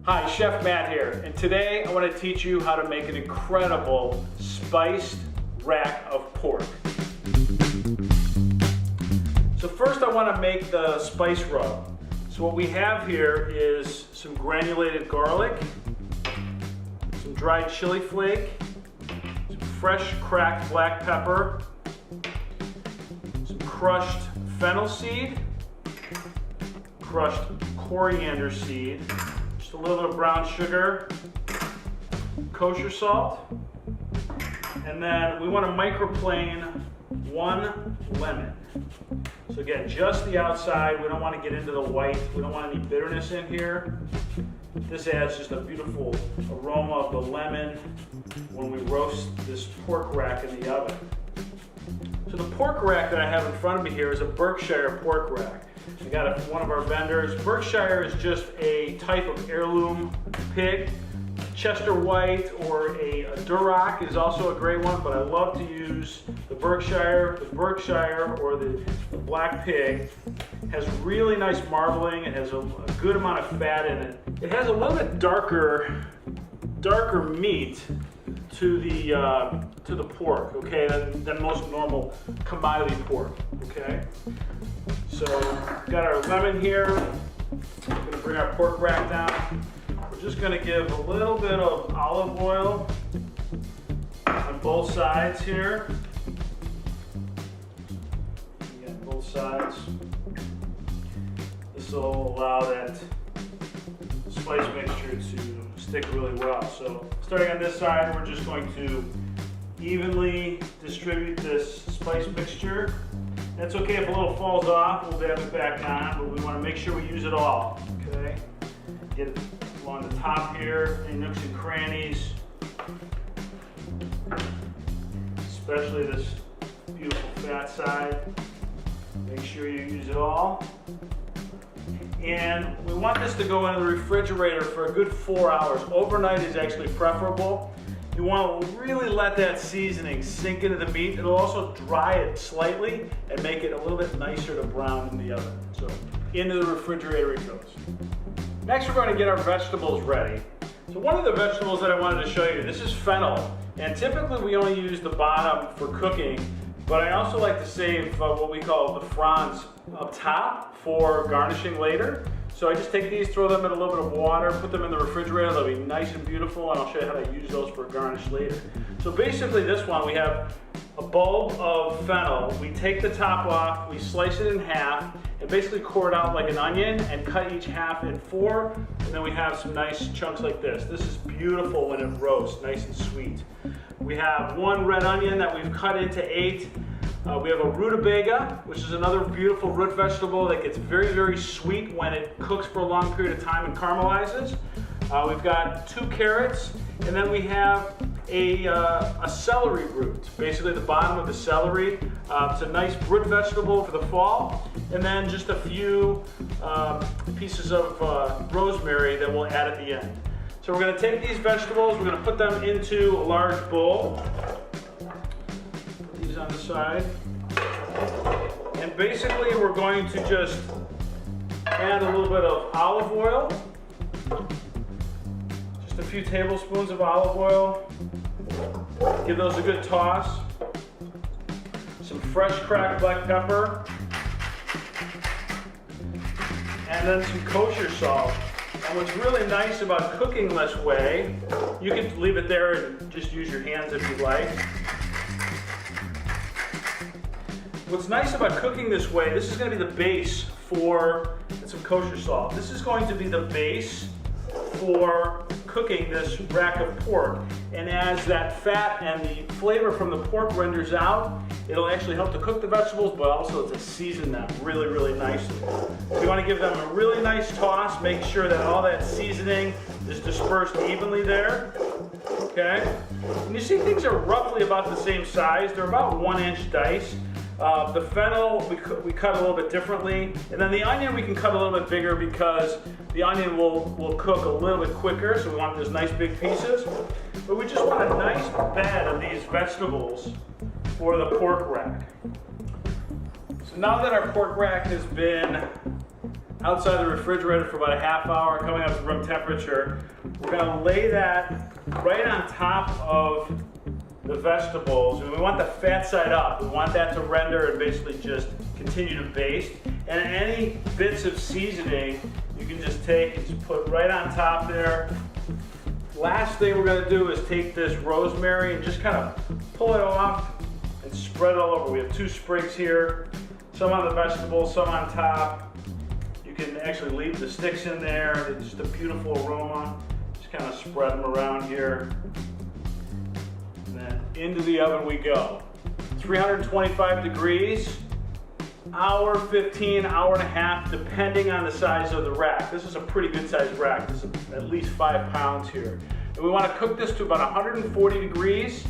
Hi, Chef Matt here, and today I want to teach you how to make an incredible spiced rack of pork. So first I want to make the spice rub. So what we have here is some granulated garlic, some dried chili flake, some fresh cracked black pepper, some crushed fennel seed, crushed coriander seed, just a little bit of brown sugar, kosher salt, and then we want to microplane 1 lemon. So again, just the outside. We don't want to get into the white. We don't want any bitterness in here. This adds just a beautiful aroma of the lemon when we roast this pork rack in the oven. So the pork rack that I have in front of me here is a Berkshire pork rack. I got it from one of our vendors. Berkshire is just a type of heirloom pig. Chester White or a Duroc is also a great one, but I love to use the Berkshire or the black pig. It has really nice marbling. It has a good amount of fat in it. It has a little bit darker meat to the pork, okay, than most normal commodity pork, okay. So we've got our lemon here. We're going to bring our pork rack down. We're just going to give a little bit of olive oil on both sides here. Again, both sides. This will allow that spice mixture to stick really well. So starting on this side, we're just going to evenly distribute this spice mixture. That's okay if a little falls off, we'll dab it back on, but we want to make sure we use it all, okay? Get it along the top here, any nooks and crannies, especially this beautiful fat side. Make sure you use it all. And we want this to go into the refrigerator for a good 4 hours. Overnight is actually preferable. You want to really let that seasoning sink into the meat. It'll also dry it slightly and make it a little bit nicer to brown in the oven. So into the refrigerator it goes. Next we're going to get our vegetables ready. So one of the vegetables that I wanted to show you, this is fennel. And typically we only use the bottom for cooking, but I also like to save what we call the fronds up top for garnishing later. So I just take these, throw them in a little bit of water, put them in the refrigerator. They'll be nice and beautiful, and I'll show you how to use those for garnish later. So basically this one, we have a bulb of fennel. We take the top off, we slice it in half, and basically core it out like an onion and cut each half in 4. And then we have some nice chunks like this. This is beautiful when it roasts, nice and sweet. We have 1 red onion that we've cut into 8. We have a rutabaga, which is another beautiful root vegetable that gets very, very sweet when it cooks for a long period of time and caramelizes. We've got 2 carrots, and then we have a celery root, basically the bottom of the celery. It's a nice root vegetable for the fall, and then just a few pieces of rosemary that we'll add at the end. So we're going to take these vegetables, we're going to put them into a large bowl. Put these on the side. And basically we're going to just add a little bit of olive oil. Just a few tablespoons of olive oil. Give those a good toss. Some fresh cracked black pepper. And then some kosher salt. And what's really nice about cooking this way, you can leave it there and just use your hands if you like. What's nice about cooking this way, this is going to be the base for some kosher salt. This is going to be the base for cooking this rack of pork. And as that fat and the flavor from the pork renders out, it'll actually help to cook the vegetables, but also to season them really, really nicely. We want to give them a really nice toss, make sure that all that seasoning is dispersed evenly there. Okay? And you see things are roughly about the same size. They're about 1-inch dice. The fennel we cut a little bit differently, and then the onion we can cut a little bit bigger because the onion will cook a little bit quicker, so we want those nice big pieces. But we just want a nice bed of these vegetables for the pork rack. So now that our pork rack has been outside the refrigerator for about a half hour, coming up to room temperature. We're gonna lay that right on top of the vegetables, and we want the fat side up. We want that to render and basically just continue to baste. And any bits of seasoning, you can just take and just put right on top there. Last thing we're gonna do is take this rosemary and just kind of pull it off and spread it all over. We have 2 sprigs here, some on the vegetables, some on top. You can actually leave the sticks in there. It's just a beautiful aroma. Just kind of spread them around here. And then into the oven we go. 325 degrees, hour 15, hour and a half, depending on the size of the rack. This is a pretty good sized rack. This is at least 5 pounds here. And we want to cook this to about 140 degrees.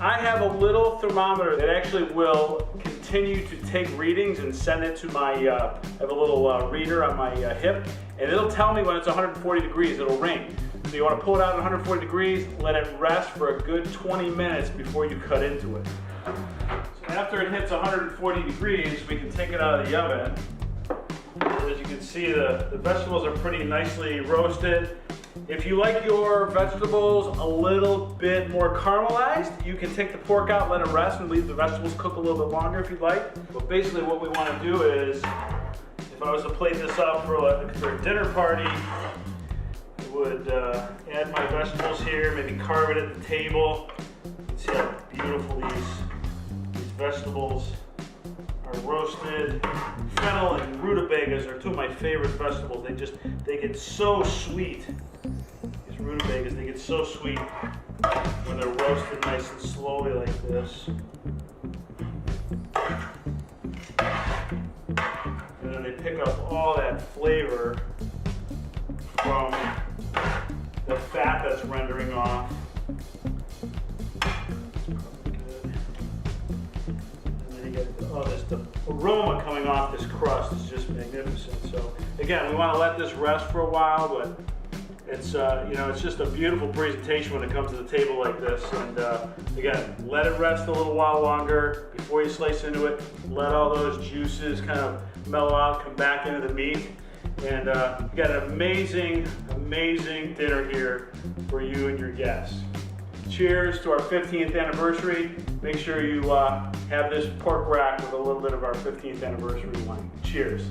I have a little thermometer that actually will continue to take readings and send it to my, I have a little reader on my hip, and it'll tell me when it's 140 degrees, it'll ring. So you want to pull it out at 140 degrees, let it rest for a good 20 minutes before you cut into it. So after it hits 140 degrees, we can take it out of the oven. As you can see, the vegetables are pretty nicely roasted. If you like your vegetables a little bit more caramelized, you can take the pork out, let it rest, and leave the vegetables cook a little bit longer if you'd like. But basically what we want to do is, if I was to plate this up for a dinner party, I would add my vegetables here, maybe carve it at the table. See how beautiful these vegetables are roasted. Fennel and rutabagas are 2 of my favorite vegetables. They get so sweet. These rutabagas, they get so sweet when they're roasted nice and slowly like this. And then they pick up all that flavor from the fat that's rendering off. The aroma coming off this crust is just magnificent. So again, we want to let this rest for a while, but it's it's just a beautiful presentation when it comes to the table like this. And again, let it rest a little while longer before you slice into it. Let all those juices kind of mellow out, come back into the meat, and you got an amazing dinner here for you and your guests. Cheers to our 15th anniversary. Make sure you have this pork rack with a little bit of our 15th anniversary wine. Cheers.